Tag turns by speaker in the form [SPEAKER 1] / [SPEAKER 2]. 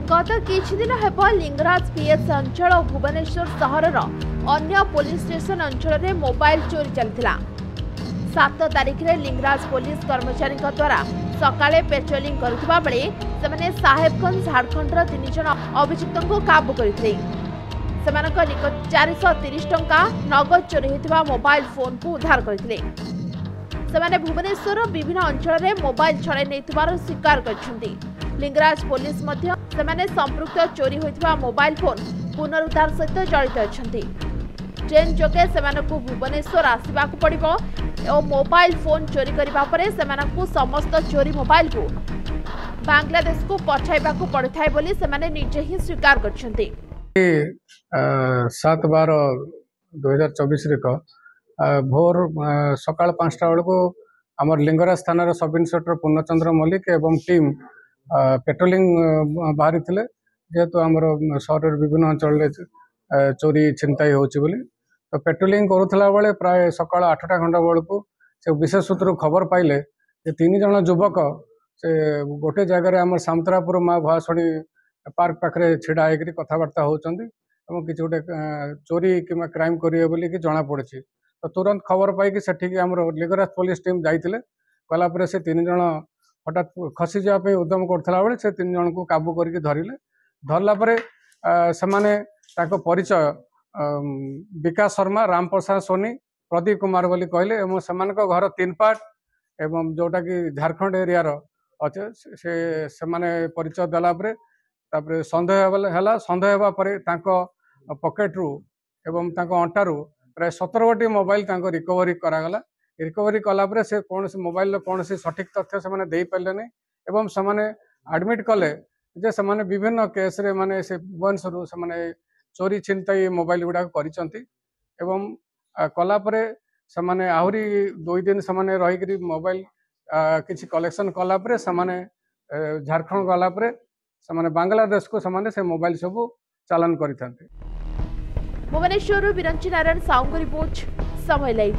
[SPEAKER 1] गत किछि दिन हेब लिंगराज पीएस अंचल और भुवनेश्वर सहर अन्य पुलिस स्टेशन अंचल में मोबाइल चोरी चलता 7 तारिख में लिंगराज पुलिस कर्मचारी द्वारा सकाळे पेट्रोलिंग करुवा बेले से साहेबगंज झारखंडर 3 जन अभियुक्त को काबू करते निकट 430 टंका नगद चोरी होता मोबाइल फोन को उद्धार करते भुवनेश्वर विभिन्न अंचल में मोबाइल छड़ाई नहीं स्वीकार कर लिंगराज पुलिस संपृक्त चोरी होता मोबाइल फोन पुनरुद्धार सहित जड़ित अच्छा ट्रेन जोगे से भुवनेश्वर आसवाक पड़ो और मोबाइल फोन चोरी करने से समस्त चोरी मोबाइल को बांग्लादेश को पठाइबा पड़े से निजे ही स्वीकार कर
[SPEAKER 2] 7/12/2024 भोर सकाल 5टा बेलू आमर लिंगराज थाना सब इन्स्पेक्टर पूर्णचंद्र मल्लिक एवं टीम पेट्रोलिंग बाहरी थे जेहेतु आमर सहर विभिन्न अंचल चोरी छिनताई होची तो पेट्रोलिंग करुला बेले प्राय सकाल 8टा घंटा बेलू से विशेष सूत्र खबर पाइले 3 जन युवक से गोटे जगह आम सामतरापुर माँ भुआसणी पार्क पाखे छिड़ा होकर कथबार्ता होती कि गोटे चोरी कि क्राइम करेंगे बोली जना पड़ी तो तुरंत खबर पाई सेठिक आम लिंगराज पुलिस टीम जाते गलापर से 3 जन हठात खसी जावाई उद्यम करला बेले से 3 जन को काबू करके धरले धरला से परिचय विकास शर्मा रामप्रसाद सोनी प्रदीप कुमार बोली कहले से घर 3पाट एवं जोटा कि झारखंड एरियार अच्छे से परिचय देला सन्देह हवा पकेट रू एवं अंटारू प्राय 17 गोटी मोबाइल रिकवरी करागला रिकवरी कलापर से कौन मोबाइल कौन सठिक तथ्य से दे पारे एवं से आडमिट कले जे से विभिन्न केस रे माने से भुवनेश्वर से चोरी छिनताई मोबाइल गुड़ाक एवं कलापर से आहरी 2 दिन से रही मोबाइल किसी कलेक्शन कलापर से झारखंड गलापर से बांग्लादेश को से मोबाइल सब चालान करते।
[SPEAKER 1] भुवनेश्वर बिरंची नारायण साहू रिपोर्ट समय लाइव।